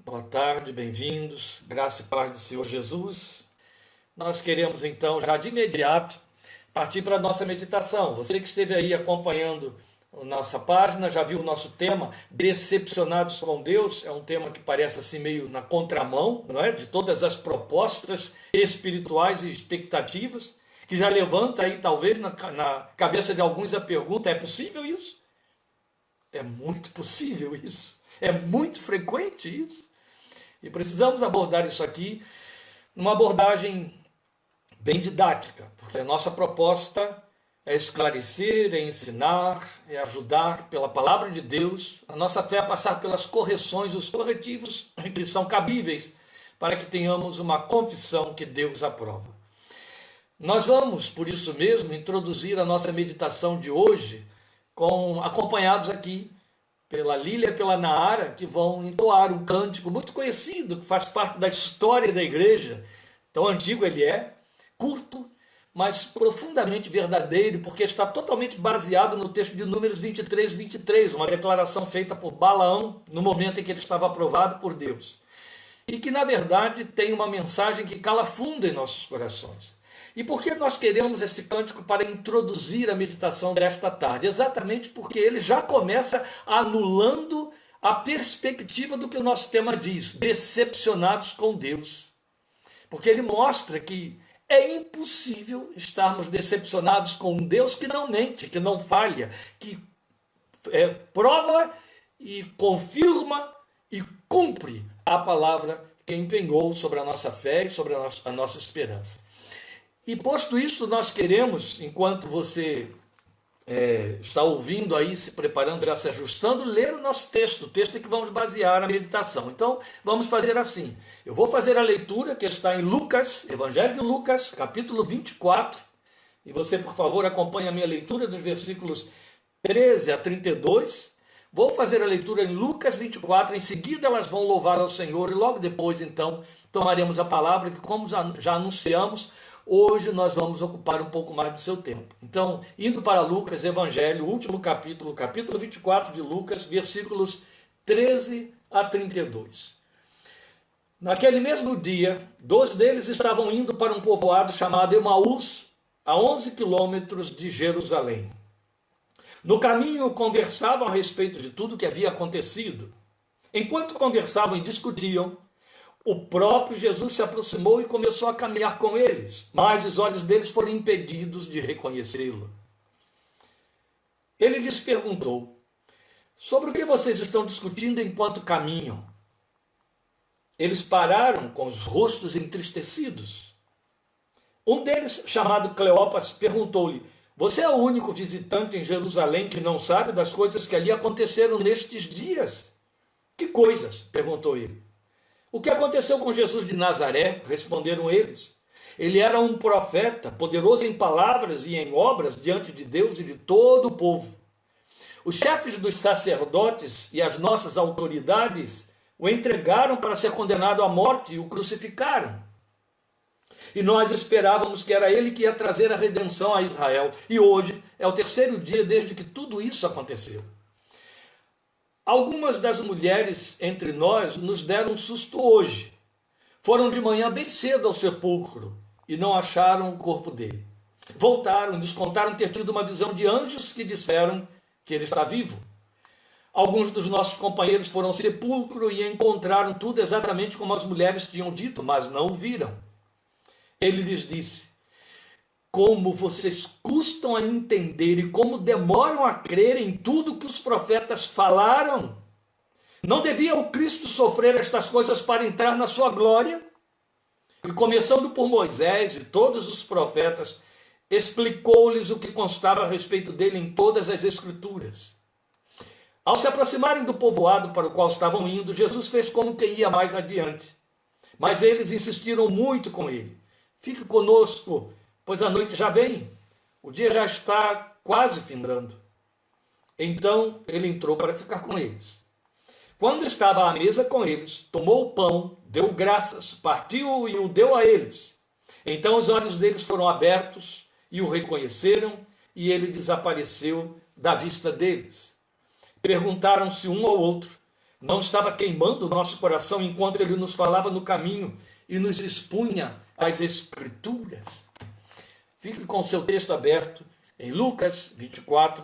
Boa tarde, bem-vindos. Graça e paz do Senhor Jesus. Nós queremos então, já de imediato, partir para a nossa meditação. Você que esteve aí acompanhando a nossa página, já viu o nosso tema, Decepcionados com Deus. É um tema que parece assim meio na contramão, não é? De todas as propostas espirituais e expectativas, que já levanta aí talvez na cabeça de alguns a pergunta: é possível isso? É muito possível isso. É muito frequente isso. E precisamos abordar isso aqui numa abordagem bem didática, porque a nossa proposta é esclarecer, é ensinar, é ajudar pela palavra de Deus. A nossa fé é passar pelas correções, os corretivos que são cabíveis para que tenhamos uma confissão que Deus aprova. Nós vamos, por isso mesmo, introduzir a nossa meditação de hoje acompanhados aqui pela Lília e pela Naara, que vão entoar um cântico muito conhecido, que faz parte da história da igreja. Tão antigo ele é, curto, mas profundamente verdadeiro, porque está totalmente baseado no texto de Números 23, uma declaração feita por Balaão no momento em que ele estava aprovado por Deus. E que, na verdade, tem uma mensagem que cala fundo em nossos corações. E por que nós queremos esse cântico para introduzir a meditação desta tarde? Exatamente porque ele já começa anulando a perspectiva do que o nosso tema diz, decepcionados com Deus. Porque ele mostra que é impossível estarmos decepcionados com um Deus que não mente, que não falha, que prova e confirma e cumpre a palavra que empenhou sobre a nossa fé e sobre a nossa esperança. E posto isso, nós queremos, enquanto você está ouvindo aí, se preparando, já se ajustando, ler o nosso texto, o texto em que vamos basear a meditação. Então, vamos fazer assim. Eu vou fazer a leitura que está em Lucas, Evangelho de Lucas, capítulo 24. E você, por favor, acompanhe a minha leitura dos versículos 13 a 32. Vou fazer a leitura em Lucas 24, em seguida elas vão louvar ao Senhor e logo depois, então, tomaremos a palavra que, como já anunciamos, hoje nós vamos ocupar um pouco mais do seu tempo. Então, indo para Lucas, Evangelho, último capítulo, capítulo 24 de Lucas, versículos 13 a 32. Naquele mesmo dia, 2 deles estavam indo para um povoado chamado Emaús, a 11 quilômetros de Jerusalém. No caminho, conversavam a respeito de tudo o que havia acontecido. Enquanto conversavam e discutiam, o próprio Jesus se aproximou e começou a caminhar com eles, mas os olhos deles foram impedidos de reconhecê-lo. Ele lhes perguntou: sobre o que vocês estão discutindo enquanto caminham? Eles pararam com os rostos entristecidos. Um deles, chamado Cleopas, perguntou-lhe: você é o único visitante em Jerusalém que não sabe das coisas que ali aconteceram nestes dias? Que coisas? Perguntou ele. O que aconteceu com Jesus de Nazaré? Responderam eles. Ele era um profeta, poderoso em palavras e em obras diante de Deus e de todo o povo. Os chefes dos sacerdotes e as nossas autoridades o entregaram para ser condenado à morte e o crucificaram. E nós esperávamos que era ele que ia trazer a redenção a Israel. E hoje é o 3º dia desde que tudo isso aconteceu. Algumas das mulheres entre nós nos deram um susto hoje. Foram de manhã bem cedo ao sepulcro e não acharam o corpo dele. Voltaram e nos contaram ter tido uma visão de anjos que disseram que ele está vivo. Alguns dos nossos companheiros foram ao sepulcro e encontraram tudo exatamente como as mulheres tinham dito, mas não o viram. Ele lhes disse: como vocês custam a entender e como demoram a crer em tudo que os profetas falaram? Não devia o Cristo sofrer estas coisas para entrar na sua glória? E começando por Moisés e todos os profetas, explicou-lhes o que constava a respeito dele em todas as Escrituras. Ao se aproximarem do povoado para o qual estavam indo, Jesus fez como que ia mais adiante. Mas eles insistiram muito com ele: fique conosco, pois a noite já vem, o dia já está quase findando. Então ele entrou para ficar com eles. Quando estava à mesa com eles, tomou o pão, deu graças, partiu e o deu a eles. Então os olhos deles foram abertos e o reconheceram, e ele desapareceu da vista deles. Perguntaram-se um ao outro: não estava queimando o nosso coração enquanto ele nos falava no caminho e nos expunha as Escrituras? Fique com o seu texto aberto em Lucas 24.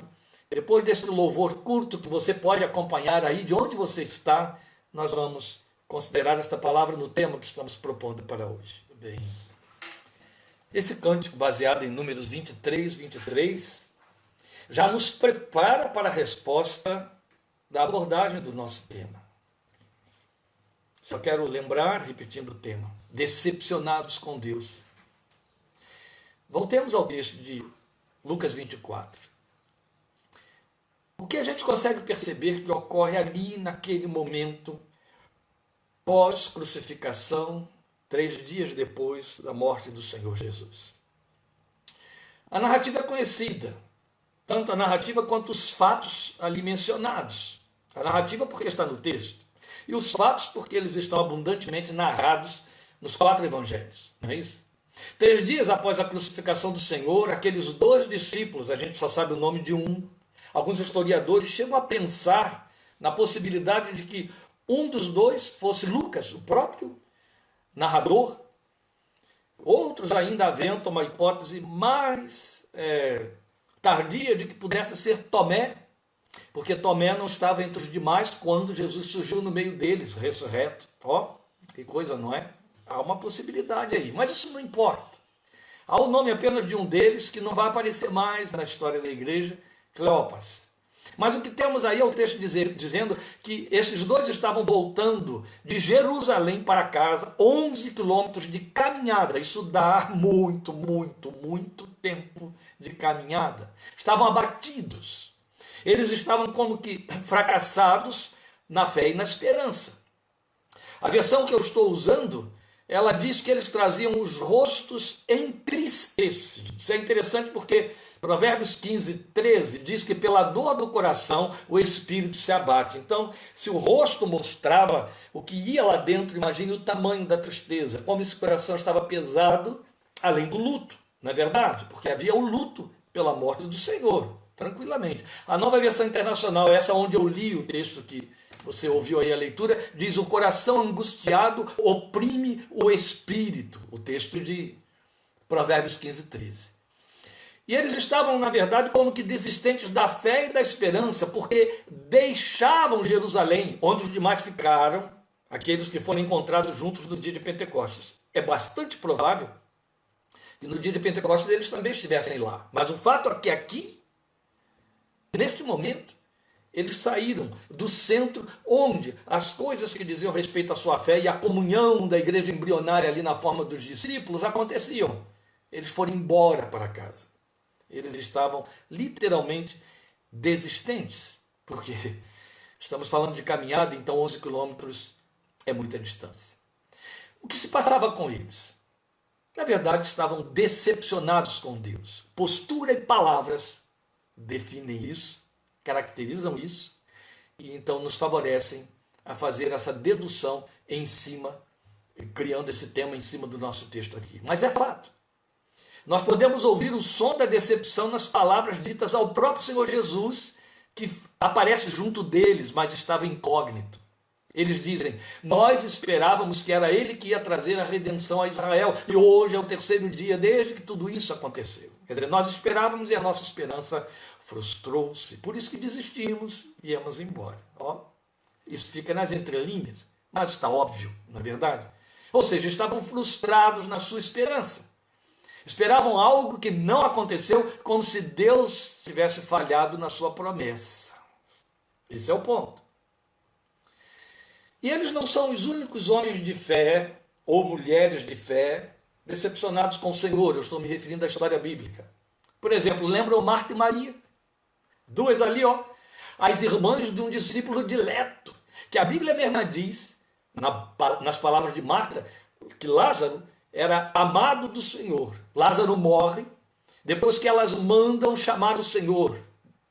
Depois desse louvor curto que você pode acompanhar aí de onde você está, nós vamos considerar esta palavra no tema que estamos propondo para hoje. Bem, esse cântico baseado em Números 23, 23, já nos prepara para a resposta da abordagem do nosso tema. Só quero lembrar, repetindo o tema, decepcionados com Deus. Voltemos ao texto de Lucas 24. O que a gente consegue perceber que ocorre ali naquele momento pós-crucificação, 3 dias depois da morte do Senhor Jesus? A narrativa é conhecida, tanto a narrativa quanto os fatos ali mencionados. A narrativa porque está no texto, e os fatos porque eles estão abundantemente narrados nos 4 evangelhos, não é isso? 3 dias após a crucificação do Senhor, aqueles 2 discípulos, a gente só sabe o nome de um, alguns historiadores chegam a pensar na possibilidade de que um dos 2 fosse Lucas, o próprio narrador. Outros ainda aventam uma hipótese mais tardia de que pudesse ser Tomé, porque Tomé não estava entre os demais quando Jesus surgiu no meio deles, ressurreto. Ó, que coisa, não é? Há uma possibilidade aí, mas isso não importa. Há o nome apenas de um deles que não vai aparecer mais na história da igreja, Cleópas. Mas o que temos aí é o texto dizendo que esses 2 estavam voltando de Jerusalém para casa, 11 quilômetros de caminhada. Isso dá muito tempo de caminhada. Estavam abatidos. Eles estavam como que fracassados na fé e na esperança. A versão que eu estou usando, ela diz que eles traziam os rostos entristecidos. Isso é interessante porque Provérbios 15, 13 diz que pela dor do coração o espírito se abate. Então, se o rosto mostrava o que ia lá dentro, imagine o tamanho da tristeza, como esse coração estava pesado, além do luto, não é verdade? Porque havia o luto pela morte do Senhor, tranquilamente. A Nova Versão Internacional, essa onde eu li o texto que você ouviu aí a leitura, diz: o coração angustiado oprime o espírito. O texto de Provérbios 15, 13. E eles estavam, na verdade, como que desistentes da fé e da esperança, porque deixavam Jerusalém, onde os demais ficaram, aqueles que foram encontrados juntos no dia de Pentecostes. É bastante provável que no dia de Pentecostes eles também estivessem lá. Mas o fato é que aqui, neste momento, eles saíram do centro onde as coisas que diziam respeito à sua fé e à comunhão da igreja embrionária ali na forma dos discípulos aconteciam. Eles foram embora para casa. Eles estavam literalmente desistentes, porque estamos falando de caminhada, então 11 quilômetros é muita distância. O que se passava com eles? Na verdade, estavam decepcionados com Deus. Postura e palavras definem isso, caracterizam isso, e então nos favorecem a fazer essa dedução em cima, criando esse tema em cima do nosso texto aqui. Mas é fato. Nós podemos ouvir o som da decepção nas palavras ditas ao próprio Senhor Jesus, que aparece junto deles, mas estava incógnito. Eles dizem: nós esperávamos que era ele que ia trazer a redenção a Israel, e hoje é o 3º dia desde que tudo isso aconteceu. Quer dizer, nós esperávamos e a nossa esperança frustrou-se. Por isso que desistimos e íamos embora. Ó, isso fica nas entrelinhas, mas está óbvio, não é verdade? Ou seja, estavam frustrados na sua esperança. Esperavam algo que não aconteceu, como se Deus tivesse falhado na sua promessa. Esse é o ponto. E eles não são os únicos homens de fé ou mulheres de fé decepcionados com o Senhor. Eu estou me referindo à história bíblica. Por exemplo, lembram Marta e Maria? 2 ali, ó, as irmãs de um discípulo dileto, que a Bíblia mesma diz, nas palavras de Marta, que Lázaro era amado do Senhor. Lázaro morre, depois que elas mandam chamar o Senhor,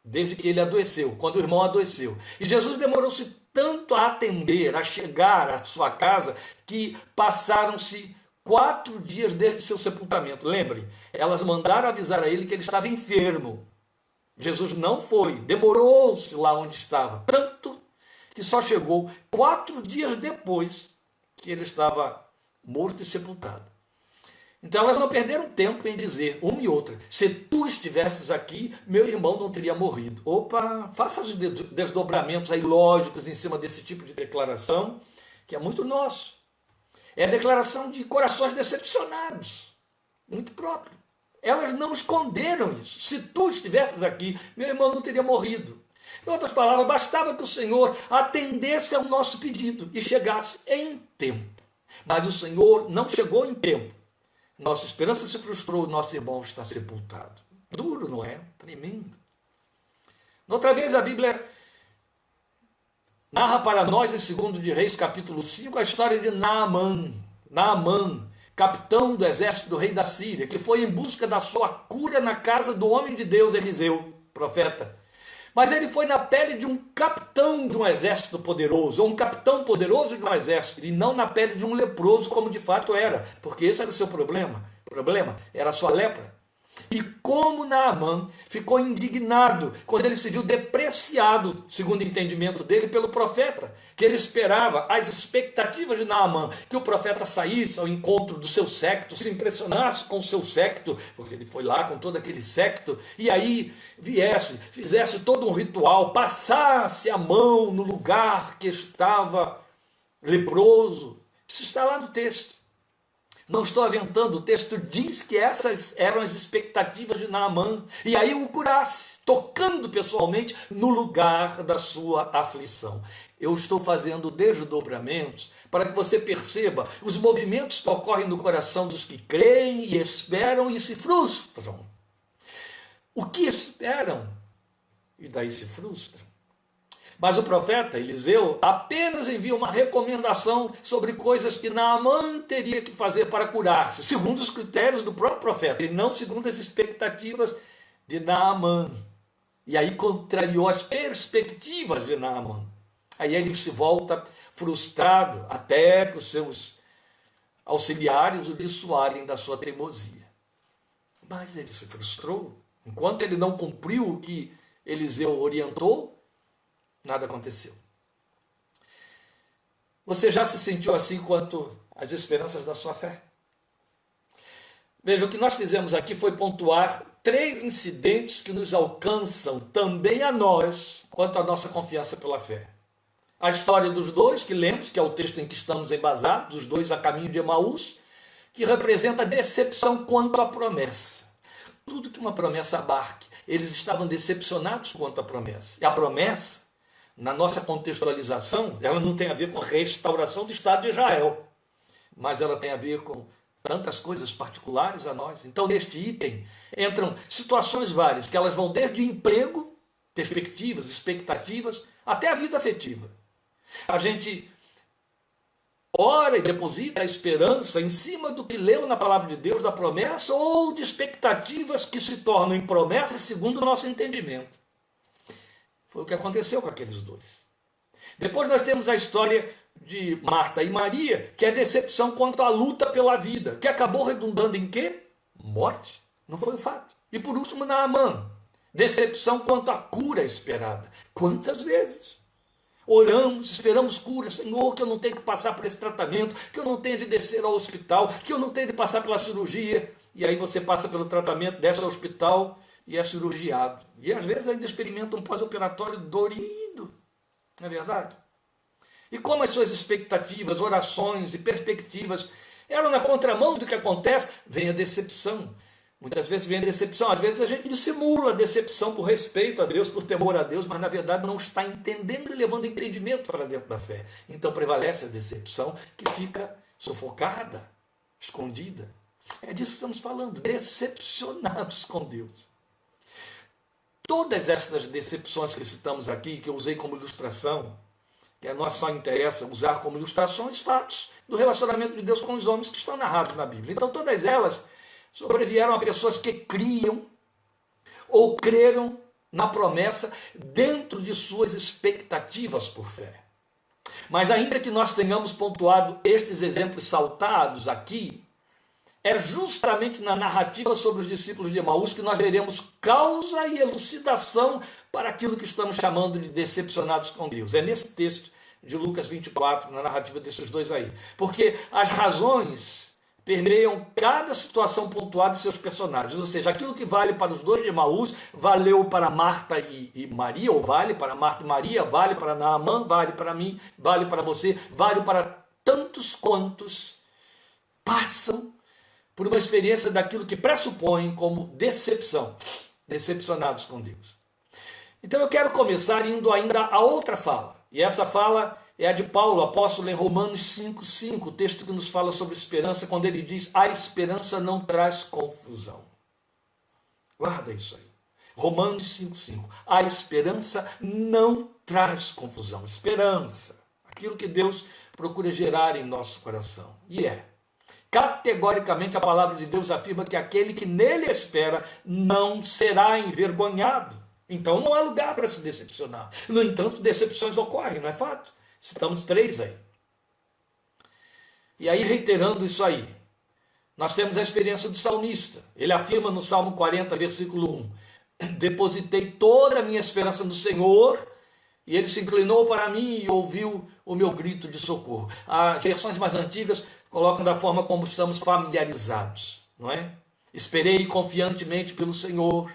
desde que ele adoeceu, quando o irmão adoeceu. E Jesus demorou-se tanto a atender, a chegar à sua casa, que passaram-se 4 dias desde seu sepultamento. Lembrem, elas mandaram avisar a ele que ele estava enfermo. Jesus não foi, demorou-se lá onde estava, tanto que só chegou 4 dias depois que ele estava morto e sepultado. Então elas não perderam tempo em dizer, uma e outra, se tu estivesses aqui, meu irmão não teria morrido. Opa, faça os desdobramentos aí lógicos em cima desse tipo de declaração, que é muito nosso. É a declaração de corações decepcionados, muito próprio. Elas não esconderam isso. Se tu estivesses aqui, meu irmão não teria morrido. Em outras palavras, bastava que o Senhor atendesse ao nosso pedido e chegasse em tempo. Mas o Senhor não chegou em tempo. Nossa esperança se frustrou, nosso irmão está sepultado. Duro, não é? Tremendo. Outra vez a Bíblia narra para nós, em 2 de Reis, capítulo 5, a história de Naamã, capitão do exército do rei da Síria, que foi em busca da sua cura na casa do homem de Deus, Eliseu, profeta. Mas ele foi na pele de um capitão de um exército poderoso, ou um capitão poderoso de um exército, e não na pele de um leproso, como de fato era, porque esse era o seu problema. O problema era a sua lepra. E como Naamã ficou indignado quando ele se viu depreciado, segundo o entendimento dele, pelo profeta, que ele esperava, as expectativas de Naamã, que o profeta saísse ao encontro do seu séquito, se impressionasse com o seu séquito, porque ele foi lá com todo aquele séquito, e aí viesse, fizesse todo um ritual, passasse a mão no lugar que estava leproso. Isso está lá no texto. Não estou aventando, o texto diz que essas eram as expectativas de Naamã, e aí o curasse, tocando pessoalmente no lugar da sua aflição. Eu estou fazendo desdobramentos para que você perceba os movimentos que ocorrem no coração dos que creem e esperam e se frustram. O que esperam e daí se frustram. Mas o profeta Eliseu apenas envia uma recomendação sobre coisas que Naamã teria que fazer para curar-se, segundo os critérios do próprio profeta, e não segundo as expectativas de Naamã. E aí contrariou as perspectivas de Naamã. Aí ele se volta frustrado, até que os seus auxiliares o dissuarem da sua teimosia. Mas ele se frustrou. Enquanto ele não cumpriu o que Eliseu orientou, nada aconteceu. Você já se sentiu assim quanto às esperanças da sua fé? Veja, o que nós fizemos aqui foi pontuar 3 incidentes que nos alcançam também a nós, quanto à nossa confiança pela fé. A história dos 2, que lemos, que é o texto em que estamos embasados, os 2 a caminho de Emaús, que representa a decepção quanto à promessa. Tudo que uma promessa abarque, eles estavam decepcionados quanto à promessa. E a promessa, na nossa contextualização, ela não tem a ver com a restauração do Estado de Israel, mas ela tem a ver com tantas coisas particulares a nós. Então, neste item, entram situações várias, que elas vão desde emprego, perspectivas, expectativas, até a vida afetiva. A gente ora e deposita a esperança em cima do que leu na palavra de Deus, da promessa, ou de expectativas que se tornam em promessas segundo o nosso entendimento. Foi o que aconteceu com aqueles 2. Depois nós temos a história de Marta e Maria, que é decepção quanto à luta pela vida, que acabou redundando em quê? Morte. Não foi o fato. E por último, Naamã, decepção quanto à cura esperada. Quantas vezes oramos, esperamos cura, Senhor, que eu não tenho que passar por esse tratamento, que eu não tenho de descer ao hospital, que eu não tenho de passar pela cirurgia, e aí você passa pelo tratamento, desce ao hospital e é cirurgiado. E às vezes ainda experimenta um pós-operatório dolorido. Não é verdade? E como as suas expectativas, orações e perspectivas eram na contramão do que acontece, vem a decepção. Muitas vezes vem a decepção. Às vezes a gente dissimula a decepção por respeito a Deus, por temor a Deus, mas na verdade não está entendendo e levando entendimento para dentro da fé. Então prevalece a decepção que fica sufocada, escondida. É disso que estamos falando, decepcionados com Deus. Todas estas decepções que citamos aqui, que eu usei como ilustração, que a nós só interessa usar como ilustrações fatos do relacionamento de Deus com os homens que estão narrados na Bíblia. Então todas elas sobrevieram a pessoas que criam ou creram na promessa dentro de suas expectativas por fé. Mas ainda que nós tenhamos pontuado estes exemplos saltados aqui, é justamente na narrativa sobre os discípulos de Emaús que nós veremos causa e elucidação para aquilo que estamos chamando de decepcionados com Deus. É nesse texto de Lucas 24, na narrativa desses dois aí. Porque as razões permeiam cada situação pontuada de seus personagens. Ou seja, aquilo que vale para os dois de Emaús, valeu para Marta e Maria, ou vale para Marta e Maria, vale para Naamã, vale para mim, vale para você, vale para tantos quantos passam por uma experiência daquilo que pressupõem como decepção, decepcionados com Deus. Então eu quero começar indo ainda a outra fala, e essa fala é a de Paulo, apóstolo, em Romanos 5,5, o texto que nos fala sobre esperança, quando ele diz: a esperança não traz confusão. Guarda isso aí. Romanos 5,5. A esperança não traz confusão. Esperança, aquilo que Deus procura gerar em nosso coração. E categoricamente a palavra de Deus afirma que aquele que nele espera não será envergonhado. Então não há lugar para se decepcionar. No entanto, decepções ocorrem, não é fato? Citamos 3 aí. E aí, reiterando isso aí, nós temos a experiência do salmista. Ele afirma no Salmo 40, versículo 1: depositei toda a minha esperança no Senhor, e ele se inclinou para mim e ouviu o meu grito de socorro. As versões mais antigas colocam da forma como estamos familiarizados, não é? Esperei confiantemente pelo Senhor,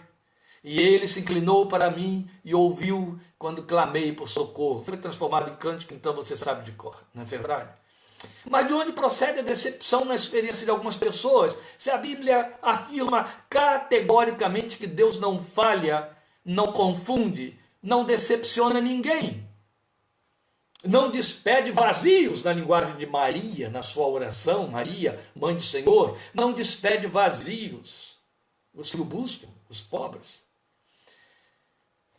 e ele se inclinou para mim e ouviu quando clamei por socorro. Foi transformado em cântico, então você sabe de cor, não é verdade? Mas de onde procede a decepção na experiência de algumas pessoas? Se a Bíblia afirma categoricamente que Deus não falha, não confunde, não decepciona ninguém, não despede vazios, na linguagem de Maria, na sua oração, Maria, mãe do Senhor, não despede vazios os que o buscam, os pobres.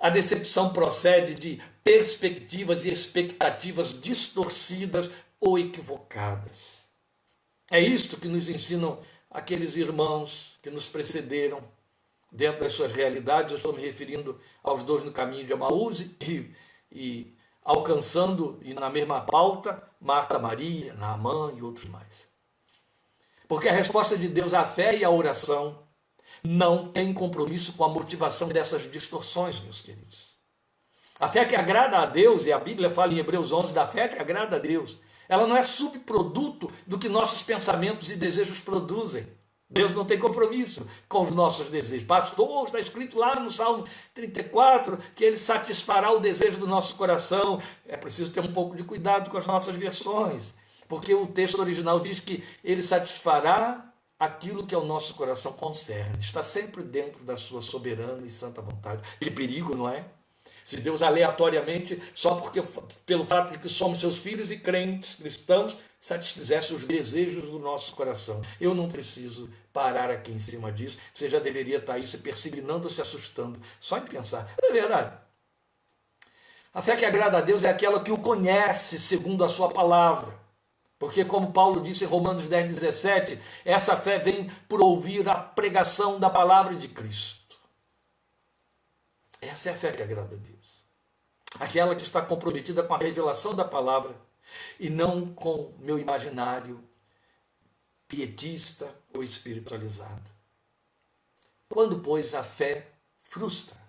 A decepção procede de perspectivas e expectativas distorcidas ou equivocadas. É isto que nos ensinam aqueles irmãos que nos precederam dentro das suas realidades. Eu estou me referindo aos dois no caminho de Emaús e alcançando, e na mesma pauta, Marta, Maria, Naamã e outros mais. Porque a resposta de Deus à fé e à oração não tem compromisso com a motivação dessas distorções, meus queridos. A fé que agrada a Deus, e a Bíblia fala em Hebreus 11 da fé que agrada a Deus, ela não é subproduto do que nossos pensamentos e desejos produzem. Deus não tem compromisso com os nossos desejos. Pastor, está escrito lá no Salmo 34 que ele satisfará o desejo do nosso coração. É preciso ter um pouco de cuidado com as nossas versões, porque o texto original diz que ele satisfará aquilo que ao nosso coração concerne. Está sempre dentro da sua soberana e santa vontade. Que perigo, não é? Se Deus aleatoriamente, só porque pelo fato de que somos seus filhos e crentes, cristãos, satisfizesse os desejos do nosso coração. Eu não preciso parar aqui em cima disso. Você já deveria estar aí se persignando, se assustando, só em pensar. Não é verdade? A fé que agrada a Deus é aquela que o conhece segundo a sua palavra. Porque, como Paulo disse em Romanos 10, 17, essa fé vem por ouvir a pregação da palavra de Cristo. Essa é a fé que agrada a Deus. Aquela que está comprometida com a revelação da palavra e não com meu imaginário pietista ou espiritualizado. Quando, pois, a fé frustra,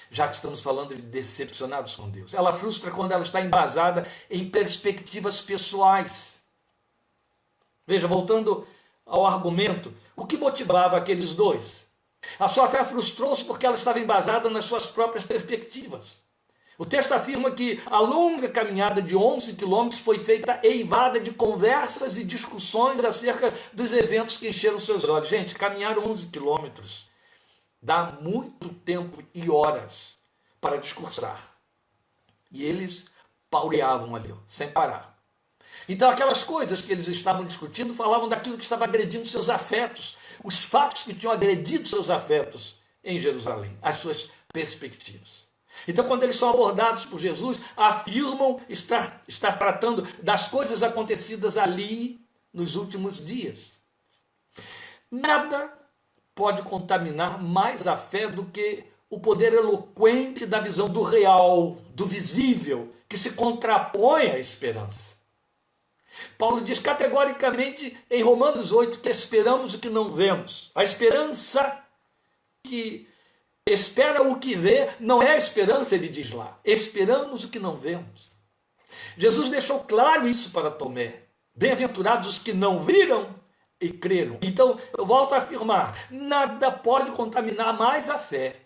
já que estamos falando de decepcionados com Deus, ela frustra quando ela está embasada em perspectivas pessoais. Veja, voltando ao argumento, o que motivava aqueles dois? A sua fé frustrou-se porque ela estava embasada nas suas próprias perspectivas. O texto afirma que a longa caminhada de 11 quilômetros foi feita eivada de conversas e discussões acerca dos eventos que encheram seus olhos. Gente, caminhar 11 quilômetros dá muito tempo e horas para discursar. E eles paureavam ali, sem parar. Então aquelas coisas que eles estavam discutindo falavam daquilo que estava agredindo seus afetos, os fatos que tinham agredido seus afetos em Jerusalém, as suas perspectivas. Então, quando eles são abordados por Jesus, afirmam estar tratando das coisas acontecidas ali nos últimos dias. Nada pode contaminar mais a fé do que o poder eloquente da visão do real, do visível, que se contrapõe à esperança. Paulo diz categoricamente em Romanos 8 que esperamos o que não vemos. A esperança que espera o que vê não é a esperança, ele diz lá. Esperamos o que não vemos. Jesus deixou claro isso para Tomé. Bem-aventurados os que não viram e creram. Então, eu volto a afirmar, nada pode contaminar mais a fé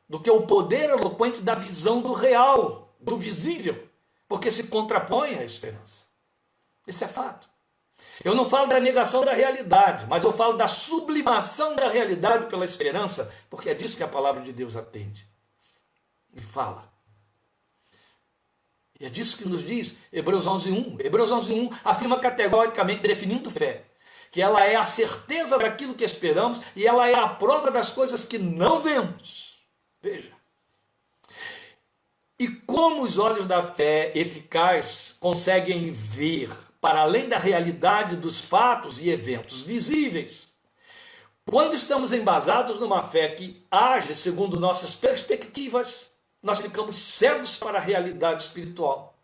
do que o poder eloquente da visão do real, do visível, porque se contrapõe à esperança. Esse é fato. Eu não falo da negação da realidade, mas eu falo da sublimação da realidade pela esperança, porque é disso que a palavra de Deus atende e fala. E é disso que nos diz Hebreus 11:1. Hebreus 11:1 afirma categoricamente, definindo fé, que ela é a certeza daquilo que esperamos e ela é a prova das coisas que não vemos. Veja. E como os olhos da fé eficaz conseguem ver para além da realidade dos fatos e eventos visíveis, quando estamos embasados numa fé que age segundo nossas perspectivas, nós ficamos cegos para a realidade espiritual.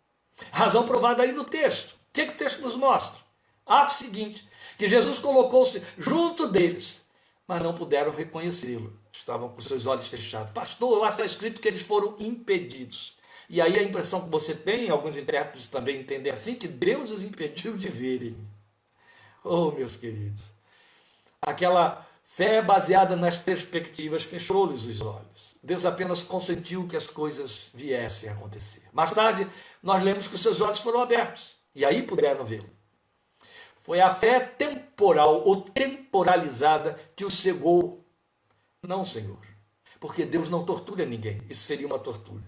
Razão provada aí no texto. O que o texto nos mostra? Ato seguinte, que Jesus colocou-se junto deles, mas não puderam reconhecê-lo. Estavam com seus olhos fechados. Pastor, lá está escrito que eles foram impedidos. E aí a impressão que você tem, alguns intérpretes também entendem assim, que Deus os impediu de verem. Oh, meus queridos. Aquela fé baseada nas perspectivas fechou-lhes os olhos. Deus apenas consentiu que as coisas viessem a acontecer. Mais tarde, nós lemos que os seus olhos foram abertos. E aí puderam vê-lo. Foi a fé temporal ou temporalizada que o cegou. Não, Senhor. Porque Deus não tortura ninguém. Isso seria uma tortura.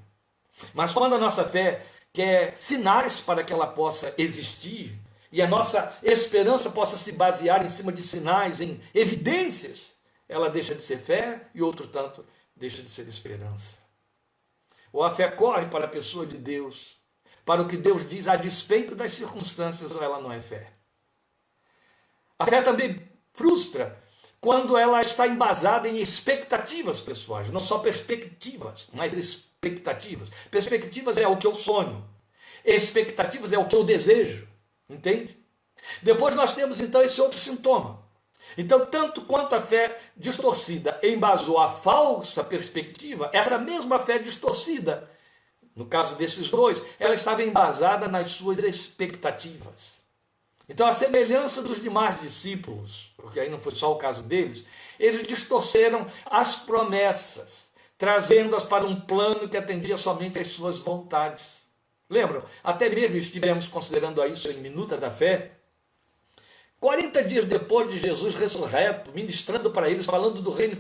Mas quando a nossa fé quer sinais para que ela possa existir, e a nossa esperança possa se basear em cima de sinais, em evidências, ela deixa de ser fé e outro tanto deixa de ser esperança. Ou a fé corre para a pessoa de Deus, para o que Deus diz a despeito das circunstâncias, ou ela não é fé. A fé também frustra quando ela está embasada em expectativas pessoais, não só perspectivas, mas expectativas. Perspectivas é o que eu sonho, expectativas é o que eu desejo. Entende? Depois nós temos então esse outro sintoma. Então, tanto quanto a fé distorcida embasou a falsa perspectiva, essa mesma fé distorcida, no caso desses dois, ela estava embasada nas suas expectativas. Então, a semelhança dos demais discípulos, porque aí não foi só o caso deles, eles distorceram as promessas, trazendo-as para um plano que atendia somente às suas vontades. Lembram? Até mesmo estivemos considerando isso em Minuta da Fé. 40 dias depois de Jesus ressurreto, ministrando para eles, falando do reino,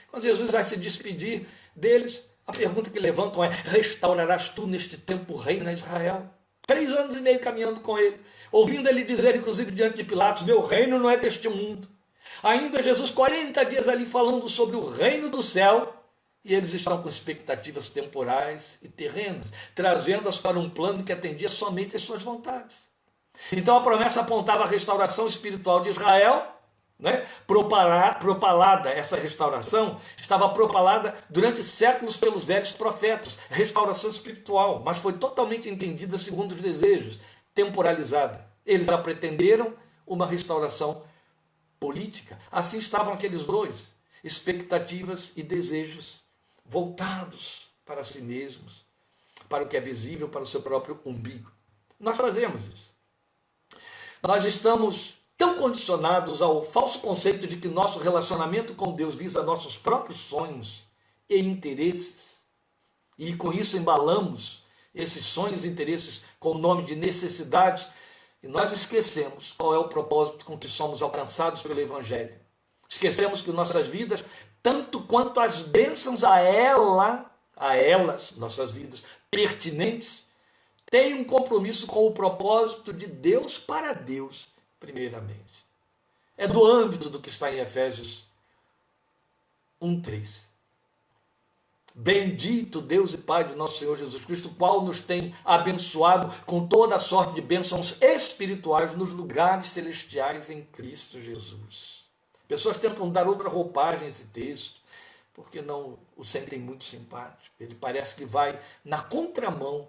quando Jesus vai se despedir deles, a pergunta que levantam é: restaurarás tu neste tempo o reino a Israel? 3 anos e meio caminhando com ele, ouvindo ele dizer, inclusive diante de Pilatos, meu reino não é deste mundo. Ainda Jesus, 40 dias ali falando sobre o reino do céu, e eles estão com expectativas temporais e terrenas, trazendo-as para um plano que atendia somente às suas vontades. Então a promessa apontava a restauração espiritual de Israel, né? Propalada, essa restauração estava propalada durante séculos pelos velhos profetas, restauração espiritual, mas foi totalmente entendida segundo os desejos, temporalizada. Eles a pretenderam uma restauração política. Assim estavam aqueles dois, expectativas e desejos voltados para si mesmos, para o que é visível, para o seu próprio umbigo. Nós fazemos isso. Nós estamos tão condicionados ao falso conceito de que nosso relacionamento com Deus visa nossos próprios sonhos e interesses, e com isso embalamos esses sonhos e interesses com o nome de necessidades, e nós esquecemos qual é o propósito com que somos alcançados pelo Evangelho. Esquecemos que nossas vidas, tanto quanto as bênçãos a elas, nossas vidas pertinentes, têm um compromisso com o propósito de Deus para Deus, primeiramente. É do âmbito do que está em Efésios 1:3. Bendito Deus e Pai de nosso Senhor Jesus Cristo, o qual nos tem abençoado com toda a sorte de bênçãos espirituais nos lugares celestiais em Cristo Jesus. Pessoas tentam dar outra roupagem a esse texto, porque não o sentem muito simpático. Ele parece que vai na contramão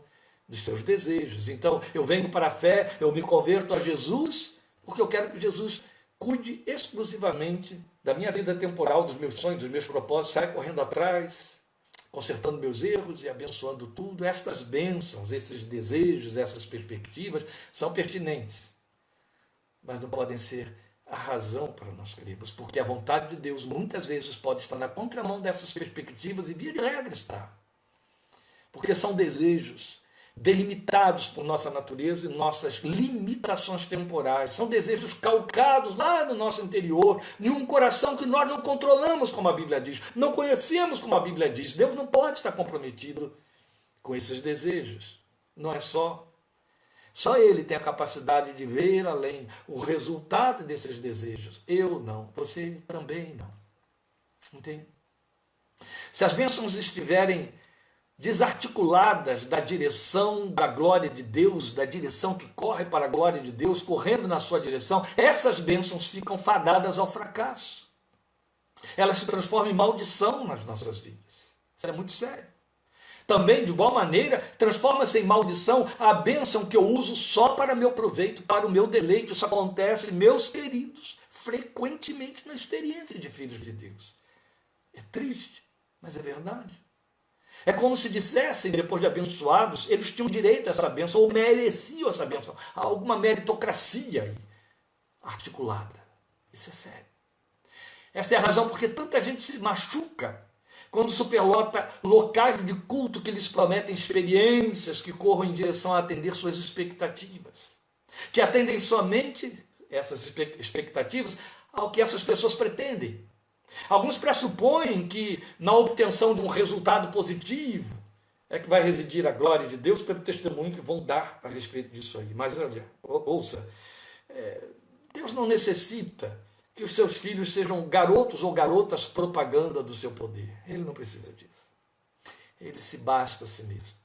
dos seus desejos. Então, eu venho para a fé, eu me converto a Jesus, porque eu quero que Jesus cuide exclusivamente da minha vida temporal, dos meus sonhos, dos meus propósitos, saia correndo atrás, consertando meus erros e abençoando tudo. Estas bênçãos, esses desejos, essas perspectivas são pertinentes, mas não podem ser a razão para nós crermos, porque a vontade de Deus muitas vezes pode estar na contramão dessas perspectivas, e via de regra está, porque são desejos delimitados por nossa natureza e nossas limitações temporais. São desejos calcados lá no nosso interior, em um coração que nós não controlamos, como a Bíblia diz, não conhecemos, como a Bíblia diz. Deus não pode estar comprometido com esses desejos. Não é só Ele tem a capacidade de ver além o resultado desses desejos. Eu não, você também não. Entende? Se as bênçãos estiverem desarticuladas da direção da glória de Deus, da direção que corre para a glória de Deus, correndo na sua direção, essas bênçãos ficam fadadas ao fracasso. Elas se transformam em maldição nas nossas vidas. Isso é muito sério. Também, de igual maneira, transforma-se em maldição a bênção que eu uso só para meu proveito, para o meu deleite. Isso acontece, meus queridos, frequentemente na experiência de filhos de Deus. É triste, mas é verdade. É como se dissessem, depois de abençoados, eles tinham direito a essa bênção, ou mereciam essa bênção. Há alguma meritocracia aí, articulada. Isso é sério. Esta é a razão porque tanta gente se machuca quando superlota locais de culto que lhes prometem experiências que corram em direção a atender suas expectativas. Que atendem somente essas expectativas ao que essas pessoas pretendem. Alguns pressupõem que na obtenção de um resultado positivo é que vai residir a glória de Deus pelo testemunho que vão dar a respeito disso aí. Mas olha, ouça, Deus não necessita que os seus filhos sejam garotos ou garotas propaganda do seu poder. Ele não precisa disso. Ele se basta a si mesmo.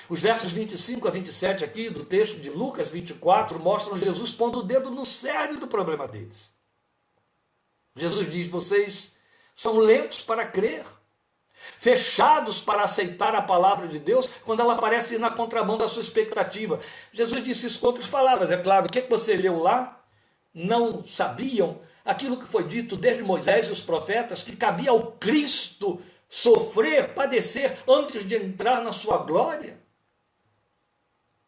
Os versos 25 a 27 aqui do texto de Lucas 24 mostram Jesus pondo o dedo no cerne do problema deles. Jesus diz: vocês são lentos para crer, fechados para aceitar a palavra de Deus quando ela aparece na contramão da sua expectativa. Jesus disse isso com outras palavras, é claro. O que você leu lá? Não sabiam aquilo que foi dito desde Moisés e os profetas, que cabia ao Cristo sofrer, padecer antes de entrar na sua glória?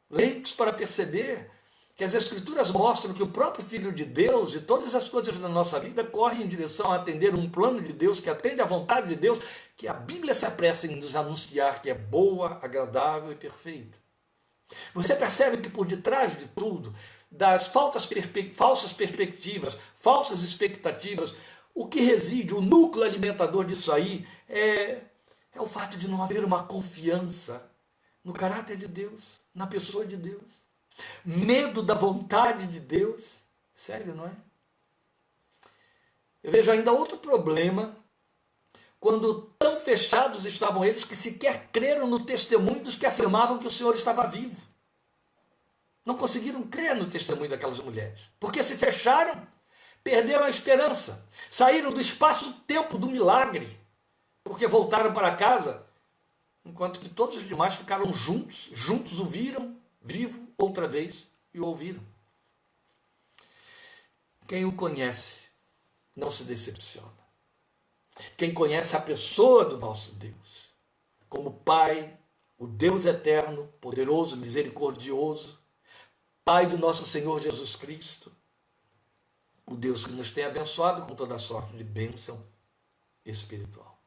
Lentos para perceber que as Escrituras mostram que o próprio Filho de Deus e todas as coisas da nossa vida correm em direção a atender um plano de Deus, que atende à vontade de Deus, que a Bíblia se apressa em nos anunciar que é boa, agradável e perfeita. Você percebe que por detrás de tudo, das falsas perspectivas, falsas expectativas, o que reside, o núcleo alimentador disso aí é o fato de não haver uma confiança no caráter de Deus, na pessoa de Deus. Medo da vontade de Deus. Sério, não é? Eu vejo ainda outro problema, quando tão fechados estavam eles que sequer creram no testemunho dos que afirmavam que o Senhor estava vivo. Não conseguiram crer no testemunho daquelas mulheres, porque se fecharam, perderam a esperança, saíram do espaço-tempo do milagre, porque voltaram para casa, enquanto que todos os demais ficaram juntos o viram vivo outra vez e o ouviram. Quem o conhece não se decepciona. Quem conhece a pessoa do nosso Deus, como Pai, o Deus eterno, poderoso, misericordioso, Pai do nosso Senhor Jesus Cristo, o Deus que nos tem abençoado com toda sorte de bênção espiritual.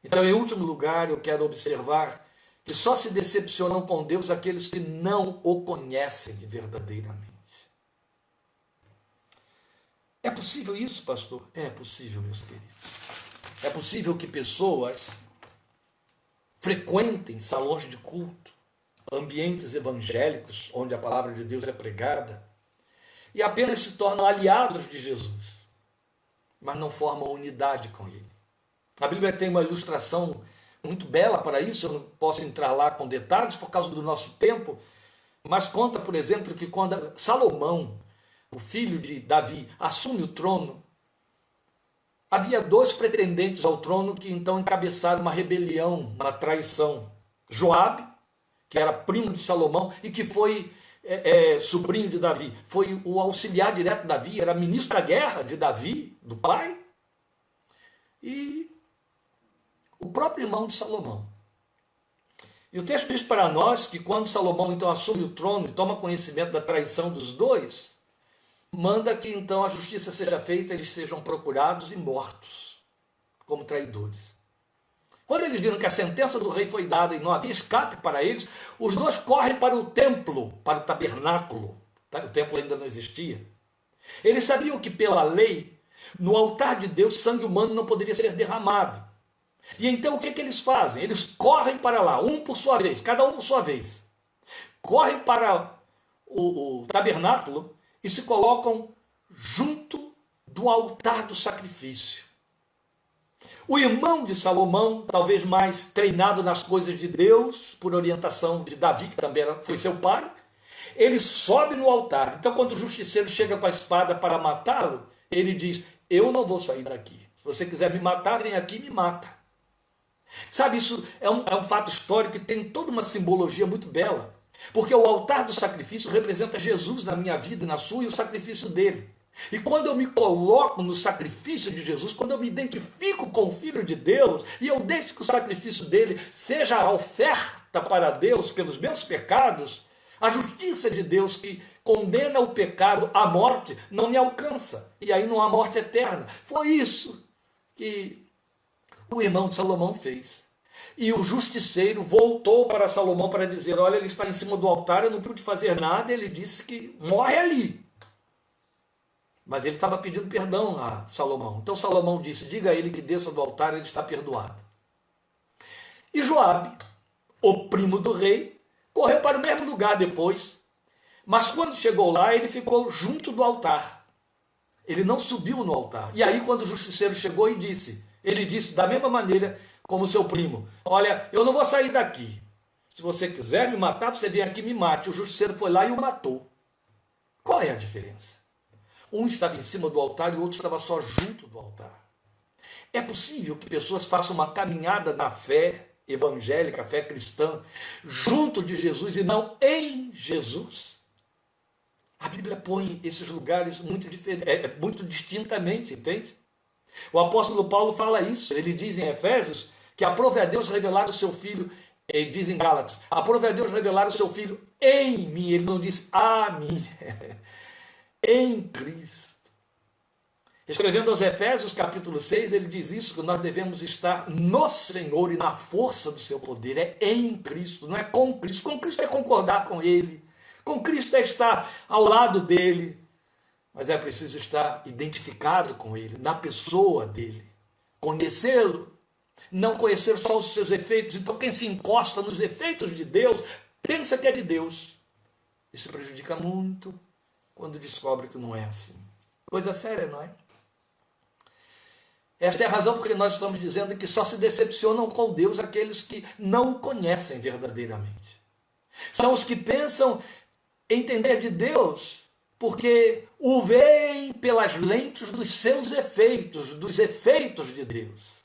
Então, em último lugar, eu quero observar que só se decepcionam com Deus aqueles que não o conhecem verdadeiramente. É possível isso, pastor? É possível, meus queridos. É possível que pessoas frequentem salões de culto, ambientes evangélicos, onde a palavra de Deus é pregada, e apenas se tornam aliados de Jesus, mas não formam unidade com Ele. A Bíblia tem uma ilustração muito bela para isso, eu não posso entrar lá com detalhes por causa do nosso tempo, mas conta, por exemplo, que quando Salomão, o filho de Davi, assume o trono, havia 2 pretendentes ao trono que então encabeçaram uma rebelião, uma traição. Joabe, que era primo de Salomão e que foi sobrinho de Davi. Foi o auxiliar direto de Davi, era ministro da guerra de Davi, do pai, e o próprio irmão de Salomão. E o texto diz para nós que quando Salomão então assume o trono e toma conhecimento da traição dos dois, manda que então a justiça seja feita, eles sejam procurados e mortos como traidores. Quando eles viram que a sentença do rei foi dada e não havia escape para eles, os dois correm para o templo, para o tabernáculo. O templo ainda não existia. Eles sabiam que pela lei, no altar de Deus, sangue humano não poderia ser derramado. E então o que eles fazem? Eles correm para lá, um por sua vez, cada um por sua vez. Correm para o tabernáculo e se colocam junto do altar do sacrifício. O irmão de Salomão, talvez mais treinado nas coisas de Deus, por orientação de Davi, que também foi seu pai, ele sobe no altar. Então, quando o justiceiro chega com a espada para matá-lo, ele diz: eu não vou sair daqui. Se você quiser me matar, vem aqui e me mata. Sabe, isso é um fato histórico que tem toda uma simbologia muito bela. Porque o altar do sacrifício representa Jesus na minha vida, na sua, e o sacrifício dele. E quando eu me coloco no sacrifício de Jesus, quando eu me identifico com o Filho de Deus, e eu deixo que o sacrifício dele seja a oferta para Deus pelos meus pecados, a justiça de Deus que condena o pecado à morte não me alcança. E aí não há morte eterna. Foi isso que o irmão de Salomão fez. E o justiceiro voltou para Salomão para dizer: olha, ele está em cima do altar, eu não pude fazer nada. Ele disse que morre ali. Mas ele estava pedindo perdão a Salomão. Então Salomão disse: diga a ele que desça do altar, ele está perdoado. E Joabe, o primo do rei, correu para o mesmo lugar depois. Mas quando chegou lá, ele ficou junto do altar. Ele não subiu no altar. E aí quando o justiceiro chegou e disse, ele disse da mesma maneira como seu primo: olha, eu não vou sair daqui. Se você quiser me matar, você vem aqui e me mate. O justiceiro foi lá e o matou. Qual é a diferença? Um estava em cima do altar e o outro estava só junto do altar. É possível que pessoas façam uma caminhada na fé evangélica, fé cristã, junto de Jesus e não em Jesus? A Bíblia põe esses lugares muito diferentes, muito distintamente, entende? O apóstolo Paulo fala isso. Ele diz em Efésios que aprove a Deus revelar o seu Filho, ele diz em Gálatas, aprove a Deus revelar o seu Filho em mim. Ele não diz a mim. Em Cristo. Escrevendo aos Efésios, capítulo 6, ele diz isso, que nós devemos estar no Senhor e na força do seu poder. É em Cristo, não é com Cristo. Com Cristo é concordar com Ele. Com Cristo é estar ao lado dEle. Mas é preciso estar identificado com Ele, na pessoa dEle. Conhecê-lo. Não conhecer só os seus efeitos. Então quem se encosta nos efeitos de Deus, pensa que é de Deus. Isso prejudica muito quando descobre que não é assim. Coisa séria, não é? Esta é a razão porque nós estamos dizendo que só se decepcionam com Deus aqueles que não o conhecem verdadeiramente. São os que pensam entender de Deus porque o veem pelas lentes dos seus efeitos, dos efeitos de Deus.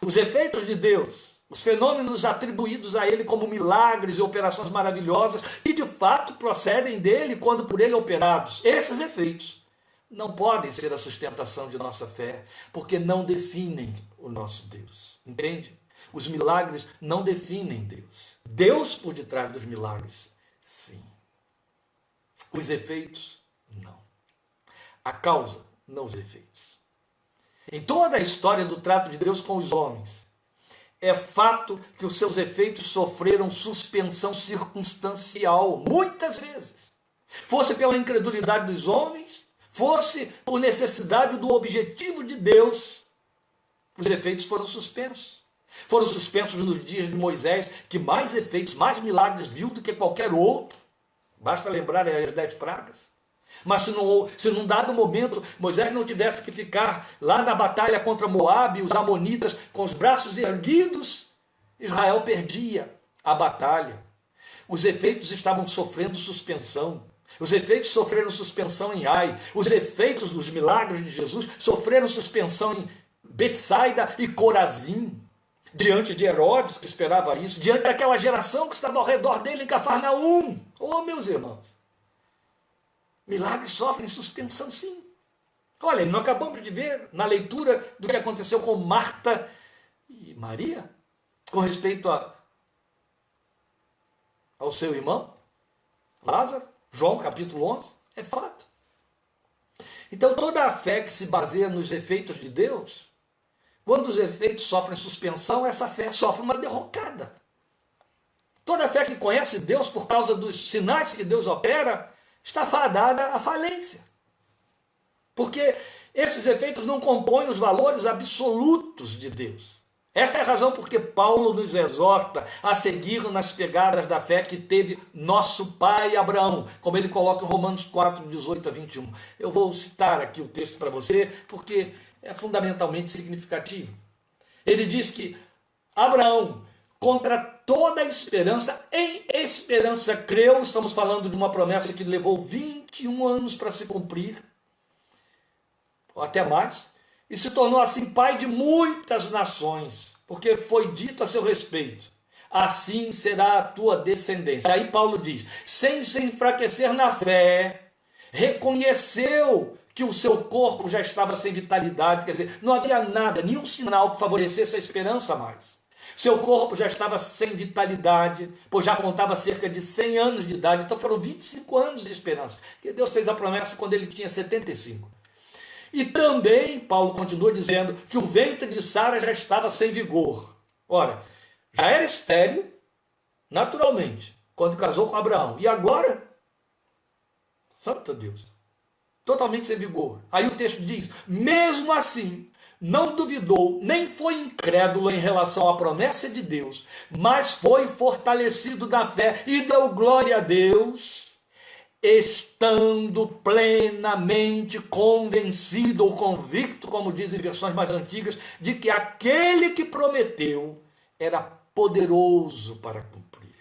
Os efeitos de Deus, os fenômenos atribuídos a ele como milagres e operações maravilhosas, e de fato procedem dele quando por ele operados. Esses efeitos não podem ser a sustentação de nossa fé, porque não definem o nosso Deus. Entende? Os milagres não definem Deus. Deus por detrás dos milagres, sim. Os efeitos, não. A causa, não os efeitos. Em toda a história do trato de Deus com os homens, é fato que os seus efeitos sofreram suspensão circunstancial, muitas vezes. Fosse pela incredulidade dos homens, fosse por necessidade do objetivo de Deus, os efeitos foram suspensos. Foram suspensos nos dias de Moisés, que mais efeitos, mais milagres viu do que qualquer outro. Basta lembrar as 10 pragas. Mas se num dado momento Moisés não tivesse que ficar lá na batalha contra Moabe, os amonitas, com os braços erguidos, Israel perdia a batalha. Os efeitos estavam sofrendo suspensão. Os efeitos sofreram suspensão em Ai. Os efeitos dos milagres de Jesus sofreram suspensão em Betsaida e Corazim. diante de Herodes, que esperava isso, diante daquela geração que estava ao redor dele em Cafarnaum. Oh, meus irmãos, milagres sofrem suspensão, sim. Olha, nós acabamos de ver na leitura do que aconteceu com Marta e Maria, com respeito ao seu irmão, Lázaro, João capítulo 11, é fato. Então toda a fé que se baseia nos efeitos de Deus, quando os efeitos sofrem suspensão, essa fé sofre uma derrocada. Toda a fé que conhece Deus por causa dos sinais que Deus opera, está fadada à falência. Porque esses efeitos não compõem os valores absolutos de Deus. Esta é a razão porque Paulo nos exorta a seguir nas pegadas da fé que teve nosso pai Abraão, como ele coloca em Romanos 4, 18 a 21. Eu vou citar aqui o texto para você, porque é fundamentalmente significativo. Ele diz que Abraão, contra toda a esperança, em esperança creu. Estamos falando de uma promessa que levou 21 anos para se cumprir, ou até mais, e se tornou assim pai de muitas nações, porque foi dito a seu respeito: assim será a tua descendência. Aí Paulo diz, sem se enfraquecer na fé, reconheceu que o seu corpo já estava sem vitalidade, quer dizer, não havia nada, nenhum sinal que favorecesse a esperança mais. Seu corpo já estava sem vitalidade, pois já contava cerca de 100 anos de idade, então foram 25 anos de esperança. E Deus fez a promessa quando ele tinha 75. E também, Paulo continua dizendo, que o ventre de Sara já estava sem vigor. Ora, já era estéril, naturalmente, quando casou com Abraão. E agora, santo Deus, totalmente sem vigor. Aí o texto diz, mesmo assim, não duvidou, nem foi incrédulo em relação à promessa de Deus, mas foi fortalecido na fé e deu glória a Deus, estando plenamente convencido ou convicto, como dizem versões mais antigas, de que aquele que prometeu era poderoso para cumprir.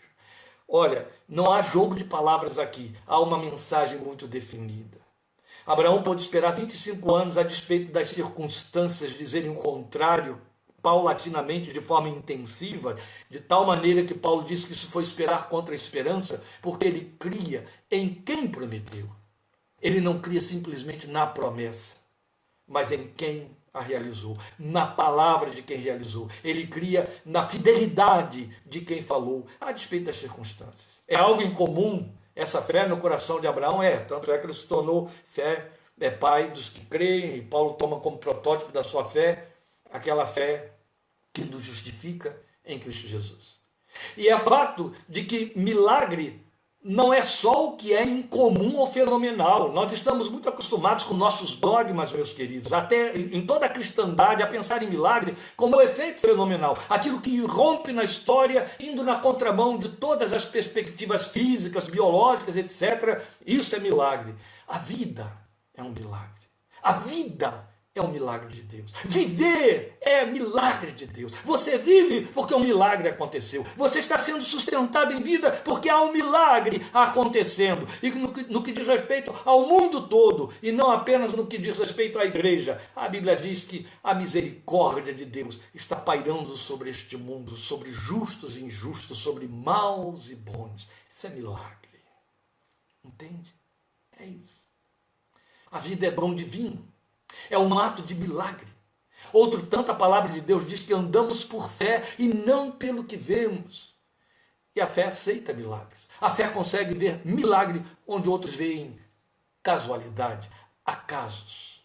Olha, não há jogo de palavras aqui, há uma mensagem muito definida. Abraão pôde esperar 25 anos a despeito das circunstâncias dizerem o contrário, paulatinamente, de forma intensiva, de tal maneira que Paulo disse que isso foi esperar contra a esperança, porque ele cria em quem prometeu. Ele não cria simplesmente na promessa, mas em quem a realizou, na palavra de quem realizou. Ele cria na fidelidade de quem falou, a despeito das circunstâncias. É algo incomum essa fé no coração de Abraão, tanto é que ele se tornou pai dos que creem, e Paulo toma como protótipo da sua fé aquela fé que nos justifica em Cristo Jesus. E é fato de que milagre não é só o que é incomum ou fenomenal. Nós estamos muito acostumados com nossos dogmas, meus queridos, até em toda a cristandade, a pensar em milagre como um efeito fenomenal. Aquilo que irrompe na história, indo na contramão de todas as perspectivas físicas, biológicas, etc. Isso é milagre. A vida é um milagre. A vida é um milagre de Deus. Viver é milagre de Deus. Você vive porque um milagre aconteceu. Você está sendo sustentado em vida porque há um milagre acontecendo. E no que diz respeito ao mundo todo, e não apenas no que diz respeito à igreja, a Bíblia diz que a misericórdia de Deus está pairando sobre este mundo, sobre justos e injustos, sobre maus e bons. Isso é milagre. Entende? É isso. A vida é dom divino. É um ato de milagre. Outro tanto, a palavra de Deus diz que andamos por fé e não pelo que vemos. E a fé aceita milagres. A fé consegue ver milagre onde outros veem casualidade, acasos.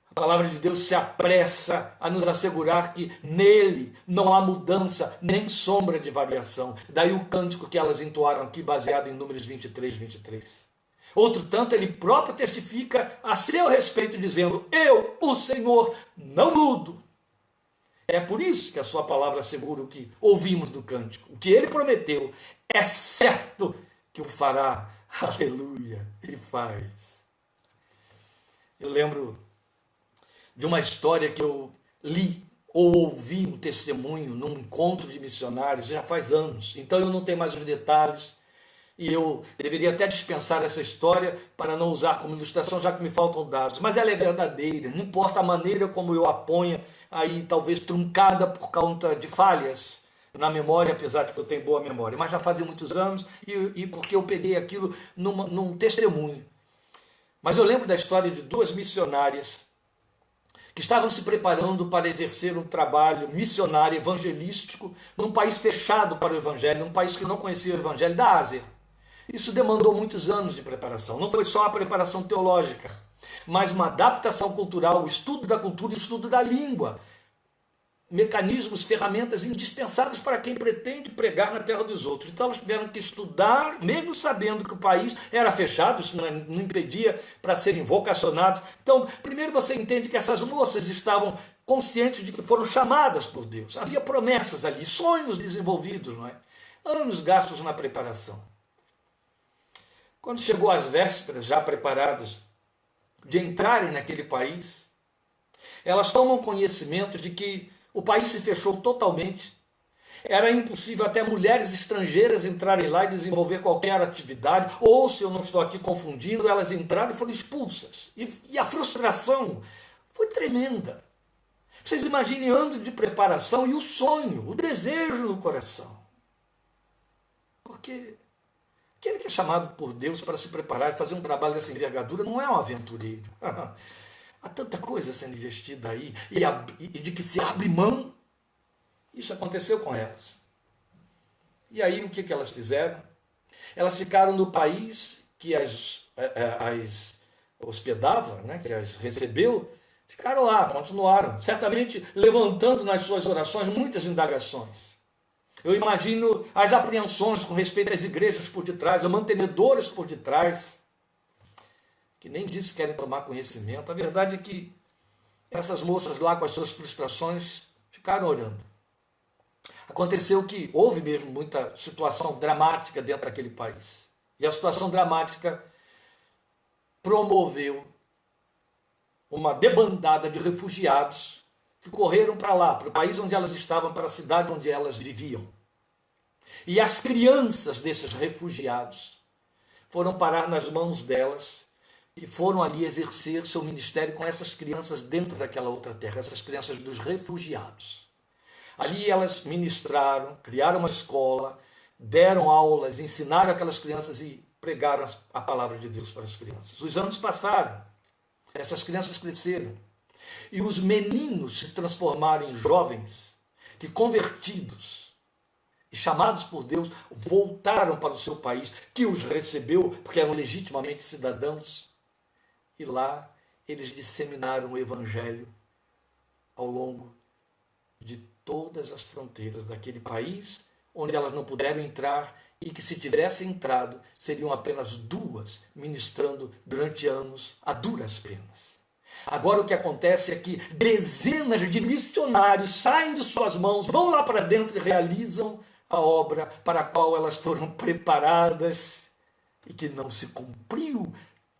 A palavra de Deus se apressa a nos assegurar que nele não há mudança nem sombra de variação. Daí o cântico que elas entoaram aqui, baseado em Números 23, 23. Outro tanto, ele próprio testifica a seu respeito, dizendo, eu, o Senhor, não mudo. É por isso que a sua palavra assegura o que ouvimos do cântico. O que ele prometeu é certo que o fará. Aleluia, ele faz. Eu lembro de uma história que eu li ou ouvi um testemunho num encontro de missionários, já faz anos. Então eu não tenho mais os detalhes, e eu deveria até dispensar essa história para não usar como ilustração, já que me faltam dados, mas ela é verdadeira, não importa a maneira como eu a ponha, aí talvez truncada por conta de falhas na memória, apesar de que eu tenho boa memória, mas já fazem muitos anos, e porque eu peguei aquilo num testemunho. Mas eu lembro da história de duas missionárias que estavam se preparando para exercer um trabalho missionário evangelístico num país fechado para o evangelho, num país que não conhecia o evangelho, da Ásia. Isso demandou muitos anos de preparação. Não foi só a preparação teológica, mas uma adaptação cultural, o estudo da cultura e o estudo da língua. Mecanismos, ferramentas indispensáveis para quem pretende pregar na terra dos outros. Então elas tiveram que estudar, mesmo sabendo que o país era fechado, isso não impedia para serem vocacionados. Então, primeiro você entende que essas moças estavam conscientes de que foram chamadas por Deus. Havia promessas ali, sonhos desenvolvidos, não é? Anos gastos na preparação. Quando chegou às vésperas, já preparadas de entrarem naquele país, elas tomam conhecimento de que o país se fechou totalmente. Era impossível até mulheres estrangeiras entrarem lá e desenvolver qualquer atividade, ou, se eu não estou aqui confundindo, elas entraram e foram expulsas. E a frustração foi tremenda. Vocês imaginem anos de preparação e o sonho, o desejo no coração. Porque aquele que é chamado por Deus para se preparar e fazer um trabalho dessa envergadura não é um aventureiro. Há tanta coisa sendo investida aí e de que se abre mão. Isso aconteceu com elas. E aí o que elas fizeram? Elas ficaram no país que as hospedava, né, que as recebeu, ficaram lá, continuaram, certamente levantando nas suas orações muitas indagações. Eu imagino as apreensões com respeito às igrejas por detrás, aos mantenedores por detrás, que nem disso querem tomar conhecimento. A verdade é que essas moças lá com as suas frustrações ficaram orando. Aconteceu que houve mesmo muita situação dramática dentro daquele país. E a situação dramática promoveu uma debandada de refugiados que correram para lá, para o país onde elas estavam, para a cidade onde elas viviam. E as crianças desses refugiados foram parar nas mãos delas e foram ali exercer seu ministério com essas crianças dentro daquela outra terra, essas crianças dos refugiados. Ali elas ministraram, criaram uma escola, deram aulas, ensinaram aquelas crianças e pregaram a palavra de Deus para as crianças. Os anos passaram, essas crianças cresceram e os meninos se transformaram em jovens que, convertidos e chamados por Deus, voltaram para o seu país, que os recebeu porque eram legitimamente cidadãos. E lá eles disseminaram o evangelho ao longo de todas as fronteiras daquele país, onde elas não puderam entrar e que, se tivessem entrado, seriam apenas duas, ministrando durante anos a duras penas. Agora o que acontece é que dezenas de missionários saem de suas mãos, vão lá para dentro e realizam a obra para a qual elas foram preparadas e que não se cumpriu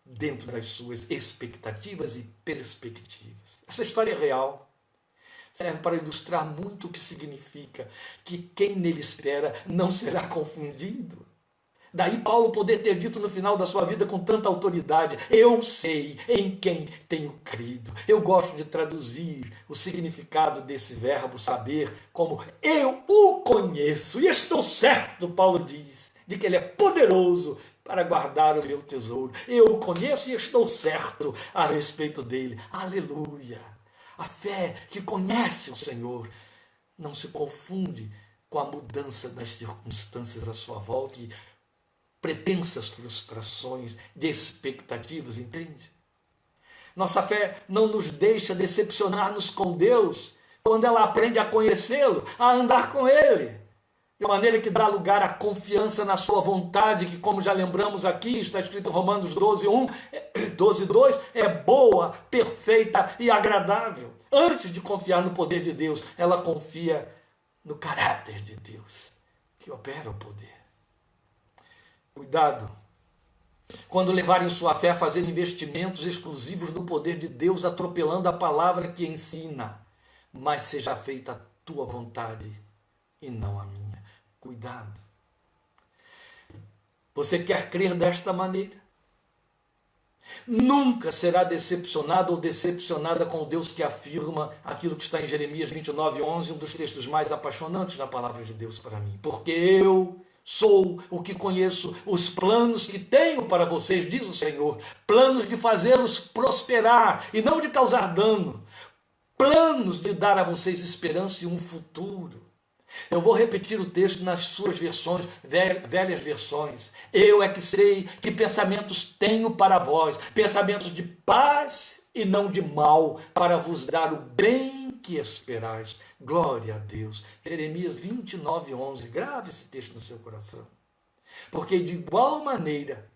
dentro das suas expectativas e perspectivas. Essa história é real. Serve para ilustrar muito o que significa que quem nele espera não será confundido. Daí Paulo poder ter dito no final da sua vida com tanta autoridade: eu sei em quem tenho crido. Eu gosto de traduzir o significado desse verbo saber como eu o conheço. E estou certo, Paulo diz, de que ele é poderoso para guardar o meu tesouro. Eu o conheço e estou certo a respeito dele. Aleluia! A fé que conhece o Senhor não se confunde com a mudança das circunstâncias à sua volta e pretensas frustrações de expectativas, entende? Nossa fé não nos deixa decepcionar-nos com Deus quando ela aprende a conhecê-lo, a andar com Ele, de maneira que dá lugar à confiança na sua vontade, que, como já lembramos aqui, está escrito em Romanos 12:2, é boa, perfeita e agradável. Antes de confiar no poder de Deus, ela confia no caráter de Deus, que opera o poder. Cuidado quando levarem sua fé a fazer investimentos exclusivos no poder de Deus, atropelando a palavra que ensina. Mas seja feita a tua vontade e não a minha. Cuidado. Você quer crer desta maneira? Nunca será decepcionado ou decepcionada com o Deus que afirma aquilo que está em Jeremias 29:11, um dos textos mais apaixonantes da palavra de Deus para mim. Porque eu sou o que conheço os planos que tenho para vocês, diz o Senhor, planos de fazê-los prosperar e não de causar dano, planos de dar a vocês esperança e um futuro. Eu vou repetir o texto nas suas versões, velhas versões. Eu é que sei que pensamentos tenho para vós, pensamentos de paz e não de mal, para vos dar o bem que esperais. Glória a Deus. Jeremias 29:11. Grave esse texto no seu coração. Porque de igual maneira,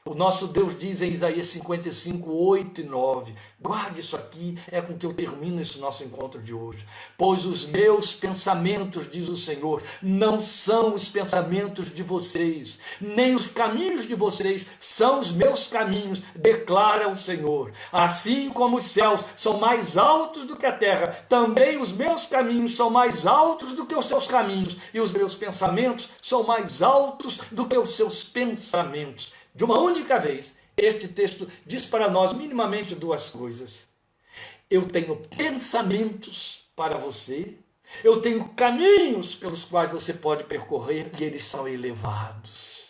o nosso Deus diz em Isaías 55:8 e 9, guarde isso aqui, é com que eu termino esse nosso encontro de hoje. Pois os meus pensamentos, diz o Senhor, não são os pensamentos de vocês, nem os caminhos de vocês são os meus caminhos, declara o Senhor. Assim como os céus são mais altos do que a terra, também os meus caminhos são mais altos do que os seus caminhos, e os meus pensamentos são mais altos do que os seus pensamentos. De uma única vez, este texto diz para nós minimamente duas coisas. Eu tenho pensamentos para você, eu tenho caminhos pelos quais você pode percorrer e eles são elevados.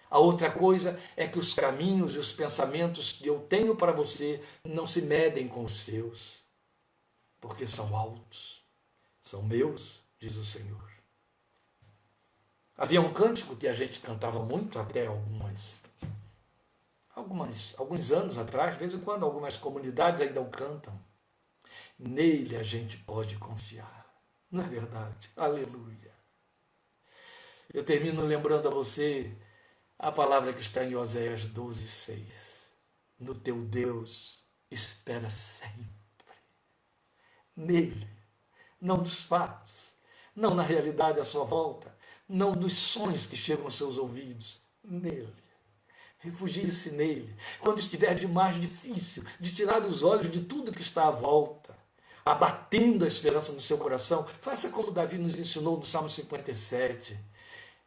A outra coisa é que os caminhos e os pensamentos que eu tenho para você não se medem com os seus, porque são altos, são meus, diz o Senhor. Havia um cântico que a gente cantava muito até alguns anos atrás, de vez em quando algumas comunidades ainda o cantam. Nele a gente pode confiar. Não é verdade? Aleluia. Eu termino lembrando a você a palavra que está em Oséias 12:6. No teu Deus espera sempre. Nele, não dos fatos, não na realidade à sua volta, não dos sonhos que chegam aos seus ouvidos. Nele. Refugie-se nele. Quando estiver demais difícil de tirar os olhos de tudo que está à volta, abatendo a esperança no seu coração, faça como Davi nos ensinou no Salmo 57.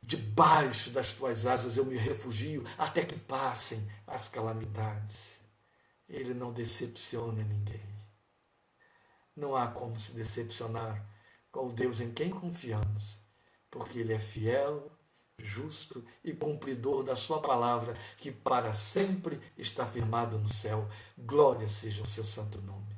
Debaixo das tuas asas eu me refugio até que passem as calamidades. Ele não decepciona ninguém. Não há como se decepcionar com o Deus em quem confiamos, porque ele é fiel, justo e cumpridor da sua palavra, que para sempre está firmada no céu. Glória seja o seu santo nome.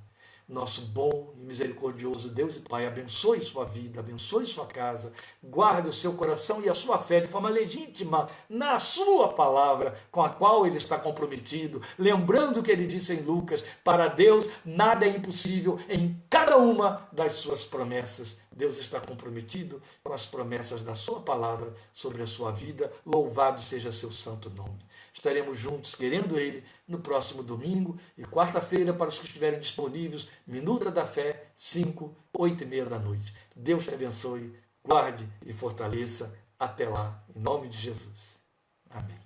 Nosso bom e misericordioso Deus e Pai abençoe sua vida, abençoe sua casa, guarde o seu coração e a sua fé de forma legítima na sua palavra, com a qual ele está comprometido, lembrando o que ele disse em Lucas: para Deus nada é impossível em cada uma das suas promessas. Deus está comprometido com as promessas da sua palavra sobre a sua vida. Louvado seja seu santo nome. Estaremos juntos, querendo ele, no próximo domingo e quarta-feira, para os que estiverem disponíveis, Minuta da Fé, 5, 8:30 da noite. Deus te abençoe, guarde e fortaleça. Até lá, em nome de Jesus. Amém.